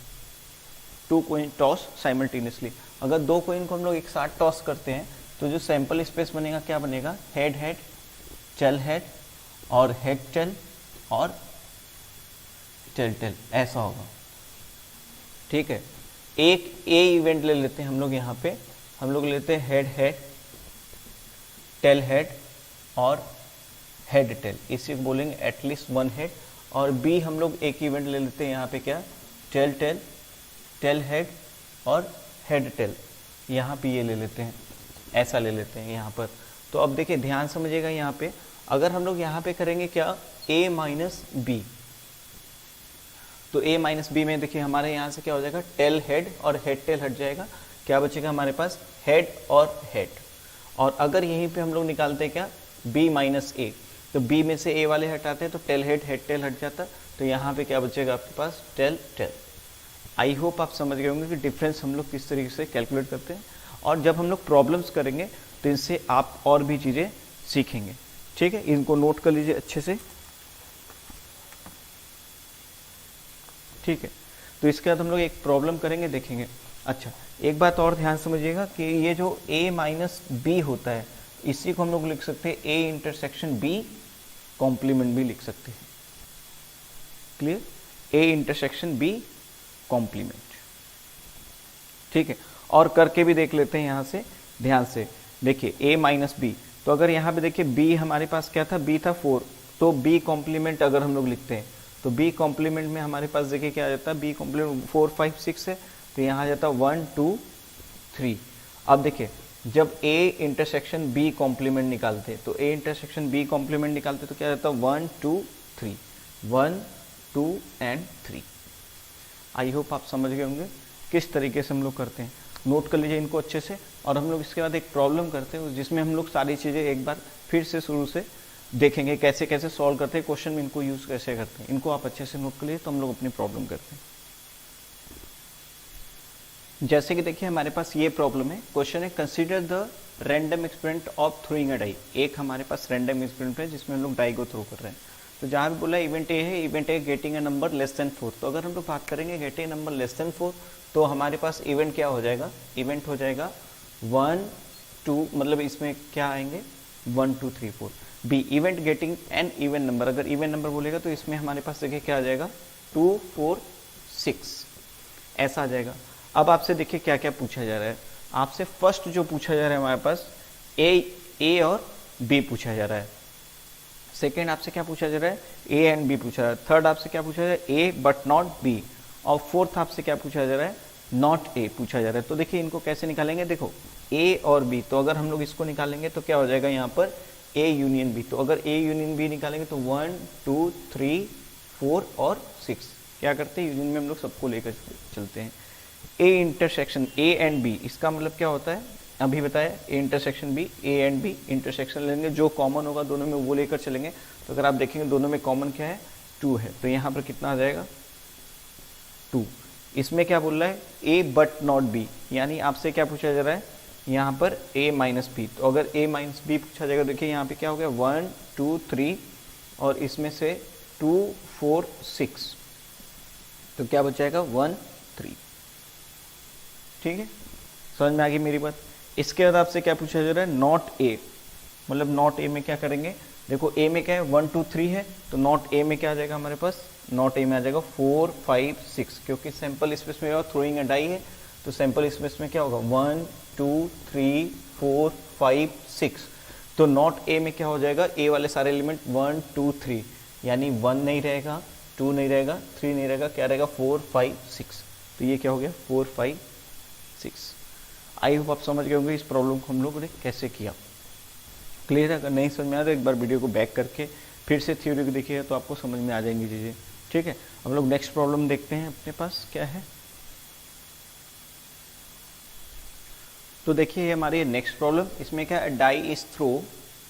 2 कॉइन टॉस साइमल्टेनियसली। अगर 2 कॉइन को हम लोग एक साथ टॉस करते हैं तो जो सैंपल स्पेस बनेगा क्या बनेगा, हेड हेड टेल हेड और हेड टेल और टेल टेल, ऐसा होगा। ठीक है, एक ए इवेंट ले लेते हैं हम लोग, यहाँ पे हम लोग लेते हैं हेड हेड टेल हेड और हेड टेल, इसी को बोलेंगे एटलीस्ट 1 हेड। और बी हम लोग एक इवेंट ले लेते हैं यहाँ पे क्या, टेल टेल टेल हेड और हेड टेल, यहाँ पे ये ले लेते हैं, ऐसा ले लेते हैं यहाँ पर। तो अब देखिए ध्यान समझिएगा, यहाँ पे अगर हम लोग यहाँ पे करेंगे क्या, a माइनस बी, तो a माइनस बी में देखिए हमारे यहाँ से क्या हो जाएगा, टेल हेड और हेड टेल हट जाएगा, क्या बचेगा हमारे पास, हेड और हेड। और अगर यहीं पे हम लोग निकालते हैं क्या, b माइनस ए, तो b में से a वाले हटाते हैं तो टेल हेड हेड टेल हट जाता, तो यहाँ पे क्या बचेगा आपके पास, टेल टेल। आई होप आप समझ गए होंगे कि डिफरेंस हम लोग किस तरीके से कैलकुलेट करते हैं। और जब हम लोग प्रॉब्लम्स करेंगे तो इनसे आप और भी चीज़ें सीखेंगे। ठीक है, इनको नोट कर लीजिए अच्छे से। ठीक है, तो इसके बाद हम लोग एक प्रॉब्लम करेंगे, देखेंगे। अच्छा, एक बात और ध्यान समझिएगा कि ये जो a माइनस बी होता है, इसी को हम लोग लिख सकते हैं a इंटरसेक्शन b कॉम्प्लीमेंट भी लिख सकते हैं। Clear, a intersection b complement. ठीक है, और करके भी देख लेते हैं यहाँ से, ध्यान से देखिए a माइनस बी। तो अगर यहाँ पे देखिए b हमारे पास क्या था, b था 4, तो b कॉम्प्लीमेंट अगर हम लोग लिखते हैं तो b कॉम्प्लीमेंट में हमारे पास देखिए क्या आ जाता है, b कॉम्प्लीमेंट 4 5 6 है, तो यहाँ आ जाता 1 2 3। अब देखिए जब a इंटरसेक्शन b कॉम्प्लीमेंट निकालते, तो a इंटरसेक्शन b कॉम्प्लीमेंट निकालते तो क्या रहता है, 1 2 3 1 2 एंड 3। आई होप आप समझ गए होंगे किस तरीके से हम लोग करते हैं। नोट कर लीजिए इनको अच्छे से। और हम लोग इसके बाद एक प्रॉब्लम करते हैं जिसमें हम लोग सारी चीज़ें एक बार फिर से शुरू से देखेंगे कैसे कैसे सॉल्व करते हैं क्वेश्चन में, इनको यूज कैसे करते हैं, इनको आप अच्छे से नोट कर लिए तो हम लोग अपनी प्रॉब्लम करते हैं। जैसे कि देखिए हमारे पास ये प्रॉब्लम है, क्वेश्चन है consider the random experiment of throwing a die. एक हमारे पास रैंडम एक्सपेरिमेंट है जिसमें हम लोग डाई को थ्रो कर रहे हैं। तो जहां भी बोला इवेंट ए है, event A getting a number less then 4। तो अगर हम लोग बात करेंगे गेटिंग नंबर लेस देन 4 तो हमारे पास इवेंट क्या हो जाएगा, इवेंट हो जाएगा 1 2, मतलब इसमें क्या आएंगे 1 2 3 4। B event getting an even number, अगर इवन नंबर बोलेगा तो इसमें हमारे पास देखिए क्या आ जाएगा 2 4 6, ऐसा आ जाएगा। अब आपसे देखिए क्या क्या पूछा जा रहा है, आपसे फर्स्ट जो पूछा जा रहा है हमारे पास ए और बी पूछा जा रहा है। सेकेंड आपसे क्या पूछा जा रहा है, ए एंड बी पूछा जा रहा है। थर्ड आपसे क्या पूछा जा रहा है, ए बट नॉट बी। और फोर्थ आपसे क्या पूछा जा रहा है, नॉट ए पूछा जा रहा है। तो देखिए इनको कैसे निकालेंगे, देखो ए और बी, तो अगर हम लोग इसको निकालेंगे तो क्या हो जाएगा यहाँ पर ए यूनियन बी। तो अगर ए यूनियन बी निकालेंगे तो 1 2 3 4 और 6 क्या करते हैं, यूनियन में हम लोग सबको लेकर चलते हैं। A intersection A and B, इसका मतलब क्या होता है अभी बताया, A intersection B, A and B intersection लेंगे, जो कॉमन होगा दोनों में वो लेकर चलेंगे। तो अगर आप देखेंगे दोनों में कॉमन क्या है 2 है, तो यहाँ पर कितना आ जाएगा 2। इसमें क्या बोल रहा है ए बट नॉट बी, यानी आपसे क्या पूछा जा रहा है यहाँ पर a माइनस बी। तो अगर a माइनस बी पूछा जाएगा, देखिए यहाँ पे क्या हो गया 1 2 3 और इसमें से 2 4 6, तो क्या बचाएगा 1 3। ठीक है, समझ में आ गई मेरी बात। इसके बाद आपसे क्या पूछा जा रहा है नॉट ए, मतलब नॉट ए में क्या करेंगे, देखो ए में क्या है 1 2 3 है, तो नॉट ए में क्या आ जाएगा हमारे पास, नॉट ए में आ जाएगा 4 5 6, क्योंकि सैंपल स्पेस में थ्रोइंग अ डाई है, तो सैंपल स्पेस में क्या होगा 1 2 3 4 5 6। तो नॉट ए में क्या हो जाएगा, ए वाले सारे एलिमेंट 1 2 3, यानी 1 नहीं रहेगा, 2 नहीं रहेगा, 3 नहीं रहेगा, क्या रहेगा 4 5 6। तो ये क्या हो गया 4 5 6। आई होप आप समझ गए होंगे इस प्रॉब्लम को हम लोगों ने कैसे किया। क्लियर है, अगर नहीं समझ में आया तो एक बार वीडियो को बैक करके फिर से थ्योरी को देखिएगा तो आपको समझ में आ जाएंगी चीज़ें। ठीक है, हम लोग नेक्स्ट प्रॉब्लम देखते हैं अपने पास क्या है। तो देखिए ये हमारी नेक्स्ट प्रॉब्लम, इसमें क्या है die is throw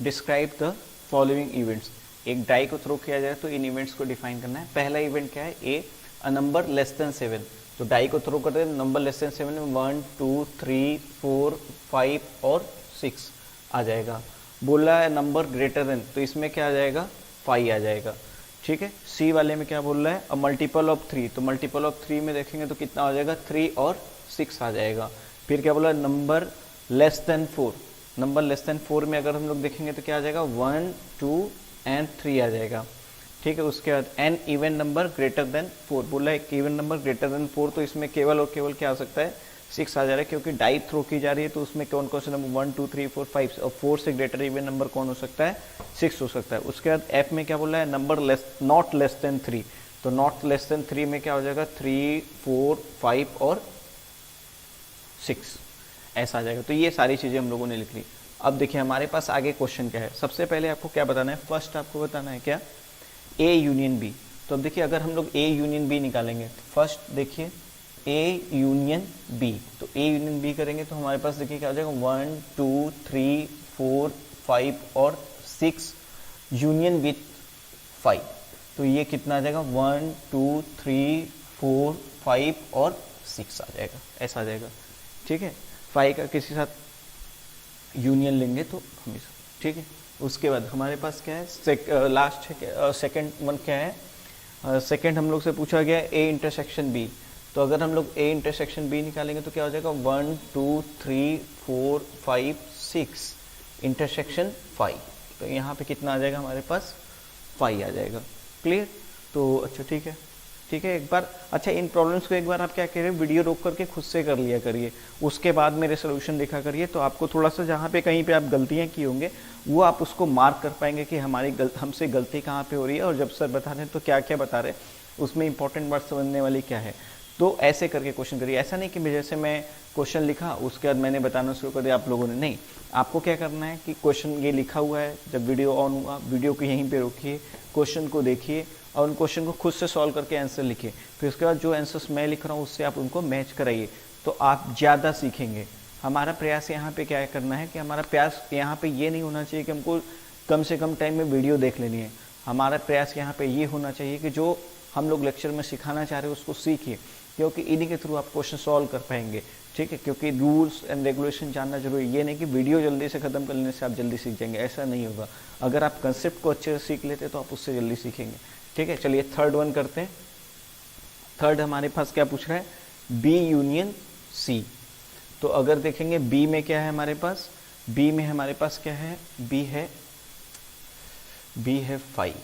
describe the following events. एक डाई को थ्रो किया जाए तो इन इवेंट्स को डिफाइन करना है। पहला इवेंट क्या है ए अ नंबर लेस देन 7, तो डाई को थ्रो करते हैं नंबर लेस देन 7 में 1 2 3 4 5 और 6 आ जाएगा। बोला है नंबर ग्रेटर देन, तो इसमें क्या आ जाएगा 5 आ जाएगा। ठीक है, सी वाले में क्या बोल रहा है अ मल्टीपल ऑफ 3, तो मल्टीपल ऑफ 3 में देखेंगे तो कितना आ जाएगा 3 और 6 आ जाएगा। फिर क्या बोला number less then 4, number less then 4 में अगर हम लोग देखेंगे तो क्या आ जाएगा 1 2 एंड 3 आ जाएगा। ठीक है, उसके बाद an even number greater than 4, बोला है इवन नंबर ग्रेटर देन 4, तो इसमें केवल और केवल क्या आ सकता है 6 आ जा रहा है, क्योंकि डाई थ्रो की जा रही है। तो उसमें कौन कौन से नंबर 1 2 3 4 5 और 4 से ग्रेटर इवन नंबर कौन हो सकता है 6 हो सकता है। उसके बाद एफ में क्या बोला है number less not less than 3, तो नॉट लेस देन 3 में क्या हो जाएगा 3 4 5 और 6 ऐसा आ जाएगा। तो ये सारी चीज़ें हम लोगों ने लिख ली। अब देखिए हमारे पास आगे क्वेश्चन क्या है। सबसे पहले आपको क्या बताना है, फर्स्ट आपको बताना है क्या ए यूनियन बी। तो अब देखिए अगर हम लोग ए यूनियन बी निकालेंगे, फर्स्ट देखिए ए यूनियन बी, तो ए यूनियन बी करेंगे तो हमारे पास देखिए क्या हो जाएगा 1 2 3 4 5 और 6 यूनियन विथ 5, तो ये कितना आ जाएगा 1 2 3 4 5 और 6 आ जाएगा, ऐसा आ जाएगा। ठीक है, 5 का किसी साथ यूनियन लेंगे तो हमेशा। ठीक है, उसके बाद हमारे पास क्या है लास्ट है सेकेंड वन क्या है, सेकेंड हम लोग से पूछा गया ए इंटरसेक्शन बी। तो अगर हम लोग ए इंटरसेक्शन बी निकालेंगे तो क्या हो जाएगा 1 2 3 4 5 6 इंटरसेक्शन 5, तो यहाँ पे कितना आ जाएगा हमारे पास 5 आ जाएगा। क्लियर, तो अच्छा ठीक है एक बार अच्छा इन प्रॉब्लम्स को एक बार आप क्या कह रहे हैं वीडियो रोक करके खुद से कर लिया करिए, उसके बाद मेरे सोल्यूशन देखा करिए, तो आपको थोड़ा सा जहाँ पे कहीं पे आप गलतियाँ की होंगे वो आप उसको मार्क कर पाएंगे कि हमसे गलती कहाँ पे हो रही है, और जब सर बता रहे हैं तो क्या क्या बता रहे हैं उसमें इंपॉर्टेंट बात समझने वाली क्या है। तो ऐसे करके क्वेश्चन करिए, ऐसा नहीं कि जैसे मैं क्वेश्चन लिखा उसके बाद मैंने बताना शुरू कर दिया आप लोगों ने, नहीं, आपको क्या करना है कि क्वेश्चन ये लिखा हुआ है, जब वीडियो ऑन हुआ वीडियो को यहीं पे रोकिए, क्वेश्चन को देखिए और उन क्वेश्चन को खुद से सॉल्व करके आंसर लिखिए। फिर उसके बाद जो आंसर्स मैं लिख रहा हूँ उससे आप उनको मैच कराइए, तो आप ज़्यादा सीखेंगे। हमारा प्रयास यहाँ पे क्या करना है कि हमारा प्रयास यहाँ पे ये नहीं होना चाहिए कि हमको कम से कम टाइम में वीडियो देख लेनी है। हमारा प्रयास यहाँ पे ये होना चाहिए कि जो हम लोग लेक्चर में सिखाना चाह रहे हैं उसको सीखिए, क्योंकि इन्हीं के थ्रू आप क्वेश्चन सॉल्व कर पाएंगे। ठीक है, क्योंकि रूल्स एंड रेगुलेशन जानना जरूरी है। ये नहीं कि वीडियो जल्दी से ख़त्म कर लेने से आप जल्दी सीख जाएंगे, ऐसा नहीं होगा। अगर आप कंसेप्ट को अच्छे से सीख लेते तो आप उससे जल्दी सीखेंगे। ठीक है, चलिए थर्ड वन करते हैं। थर्ड हमारे पास क्या पूछ रहा है, बी यूनियन सी। तो अगर देखेंगे बी में क्या है हमारे पास, बी में हमारे पास क्या है, बी है 5,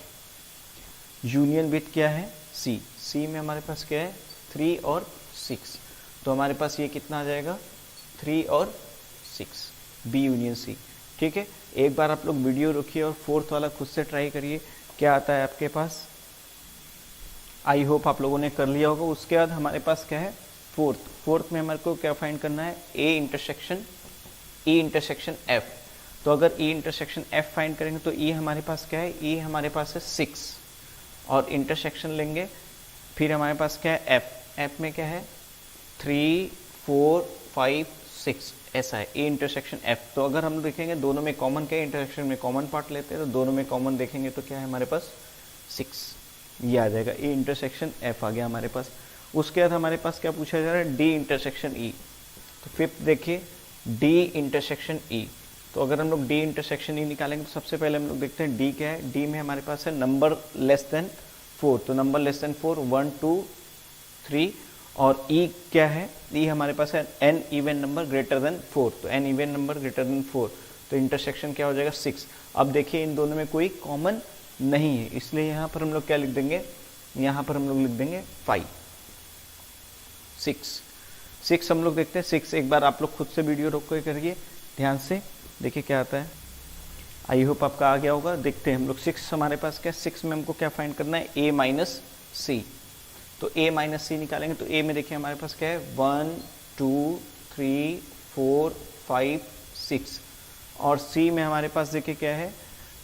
यूनियन विथ क्या है सी, सी में हमारे पास क्या है 3 और 6। तो हमारे पास ये कितना आ जाएगा 3 और 6, बी यूनियन सी। ठीक है, एक बार आप लोग वीडियो रोकिए और फोर्थ वाला खुद से ट्राई करिए क्या आता है आपके पास। आई होप आप लोगों ने कर लिया होगा। उसके बाद हमारे पास क्या है फोर्थ में हमारे को क्या फाइंड करना है, ए इंटरसेक्शन एफ। तो अगर ई इंटरसेक्शन एफ फाइंड करेंगे तो ई हमारे पास क्या है, ई हमारे पास है 6 और इंटरसेक्शन लेंगे, फिर हमारे पास क्या है एफ में क्या है 3 4 5 6, ऐसा है ए इंटरसेक्शन एफ। तो अगर हम देखेंगे दोनों में कॉमन क्या है, इंटरसेक्शन में कॉमन पार्ट लेते हैं तो दोनों में कॉमन देखेंगे तो क्या है हमारे पास 6, ये आ जाएगा ए इंटरसेक्शन एफ आ गया हमारे पास। उसके बाद हमारे पास क्या पूछा जा रहा है, डी इंटरसेक्शन ई। तो फिफ्थ देखिए डी इंटरसेक्शन ई। तो अगर हम लोग डी इंटरसेक्शन ई निकालेंगे तो सबसे पहले हम लोग देखते हैं डी क्या है, डी में हमारे पास है नंबर लेस देन 4। तो नंबर लेस देन 4 1 2 3। और ई क्या है, ई हमारे पास है an even number greater than 4। तो an even number greater than 4, तो इंटरसेक्शन क्या हो जाएगा 6। अब देखिए इन दोनों में कोई कॉमन नहीं है, इसलिए यहाँ पर हम लोग क्या लिख देंगे, यहाँ पर हम लोग लिख देंगे 5 6 हम लोग देखते हैं 6। एक बार आप लोग खुद से वीडियो रोक कर करिए ध्यान से, देखिए क्या आता है। आई होप आपका आ गया होगा। देखते हैं हम लोग 6 हमारे पास क्या, 6 में हमको क्या फाइंड करना है, ए माइनस सी। तो ए माइनस सी निकालेंगे तो ए में देखिए हमारे पास क्या है 1 2 3 4 5 6। और सी में हमारे पास देखिए क्या है,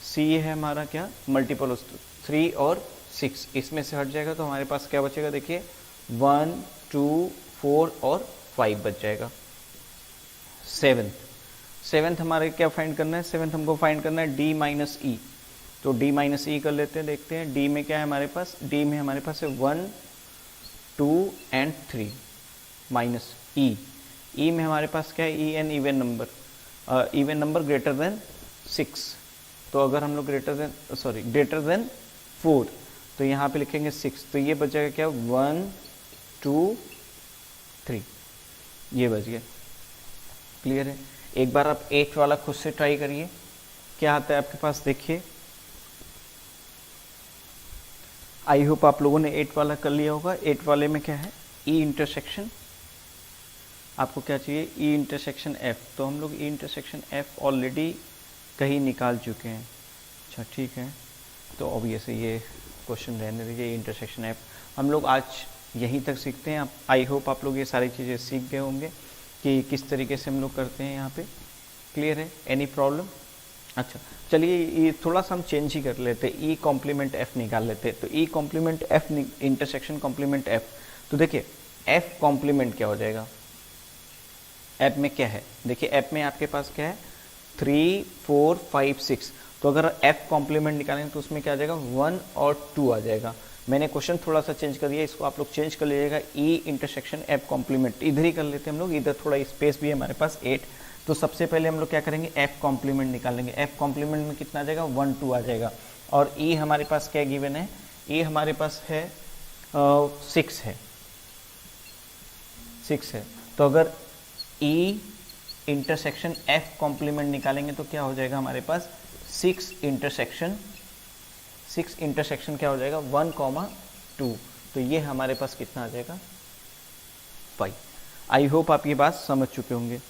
सी है हमारा क्या मल्टीपल 3 और 6, इसमें से हट जाएगा तो हमारे पास क्या बचेगा, देखिए 1 2 4 और 5 बच जाएगा। सेवेंथ हमारे क्या फाइंड करना है, सेवेंथ हमको फाइंड करना है डी माइनस ई। तो डी माइनस ई कर लेते हैं, देखते हैं डी में क्या है हमारे पास, डी में हमारे पास है 1 2 एंड 3 माइनस ई। ई में हमारे पास क्या है, E an even number greater than 6। तो अगर हम लोग ग्रेटर देन 4 तो यहाँ पे लिखेंगे 6। तो ये बच जाएगा क्या 1 2 3, ये बच गया। क्लियर है। एक बार आप 8 वाला खुद से ट्राई करिए क्या आता है आपके पास, देखिए। आई होप आप लोगों ने 8 वाला कर लिया होगा। 8 वाले में क्या है, ई इंटरसेक्शन, आपको क्या चाहिए, ई इंटरसेक्शन एफ। तो हम लोग ई इंटरसेक्शन एफ ऑलरेडी कहीं निकाल चुके हैं। अच्छा ठीक है, तो ऑब्वियसली ये क्वेश्चन रहने दीजिए। ई इंटरसेक्शन एफ हम लोग आज यहीं तक सीखते हैं। आई होप आप लोग ये सारी चीज़ें सीख गए होंगे कि किस तरीके से हम लोग करते हैं यहाँ पे। क्लियर है, एनी प्रॉब्लम। अच्छा चलिए ये थोड़ा सा हम चेंज ही कर लेते हैं, ई कॉम्प्लीमेंट एफ निकाल लेते हैं। तो E complement F intersection complement F. तो देखिए एफ कॉम्प्लीमेंट क्या हो जाएगा, एफ में क्या है, देखिए एफ में आपके पास क्या है 3 4 5 6। तो अगर एफ कॉम्प्लीमेंट निकालेंगे तो उसमें क्या आ जाएगा 1 और 2 आ जाएगा। मैंने क्वेश्चन थोड़ा सा चेंज कर दिया, इसको आप लोग चेंज कर लीजिएगा, ई इंटरसेक्शन एफ कॉम्प्लीमेंट इधर ही कर लेते हैं हम लोग। इधर थोड़ा स्पेस भी है हमारे पास 8। तो सबसे पहले हम लोग क्या करेंगे, एफ कॉम्प्लीमेंट निकालेंगे। एफ कॉम्प्लीमेंट में कितना आ जाएगा 1 2 आ जाएगा। और ई हमारे पास क्या गिवन है, ई हमारे पास है 6 है। तो अगर ई इंटरसेक्शन एफ कॉम्प्लीमेंट निकालेंगे तो क्या हो जाएगा हमारे पास 6 इंटरसेक्शन क्या हो जाएगा 1 2। तो ये हमारे पास कितना आ जाएगा 5। आई होप आप ये बात समझ चुके होंगे।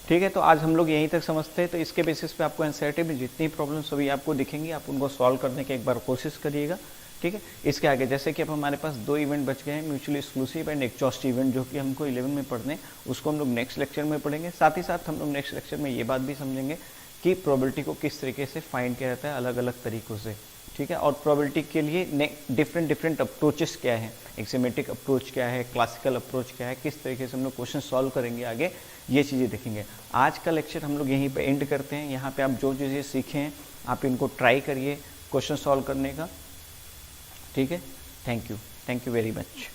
ठीक है, तो आज हम लोग यहीं तक समझते हैं। तो इसके बेसिस पे आपको एनसीईआरटी में जितनी प्रॉब्लम्स अभी आपको दिखेंगी आप उनको सॉल्व करने की एक बार कोशिश करिएगा। ठीक है, इसके आगे जैसे कि अब हमारे पास 2 इवेंट बच गए हैं, mutually exclusive and exhaust event, जो कि हमको 11 में पढ़ने, उसको हम लोग नेक्स्ट लेक्चर में पढ़ेंगे। साथ ही साथ हम लोग नेक्स्ट लेक्चर में ये बात भी समझेंगे कि प्रोबेबिलिटी को किस तरीके से फाइंड किया जाता है अलग अलग तरीक़ों से। ठीक है। और प्रोबेबिलिटी के लिए डिफरेंट अप्रोचेस क्या है, एक्सिमेटिक अप्रोच क्या है, क्लासिकल अप्रोच क्या है, किस तरीके से हम लोग क्वेश्चन सॉल्व करेंगे आगे, ये चीज़ें देखेंगे। आज का लेक्चर हम लोग यहीं पे एंड करते हैं। यहाँ पे आप जो चीज़ें सीखे हैं आप इनको ट्राई करिए क्वेश्चन सॉल्व करने का, ठीक है। Thank you very much.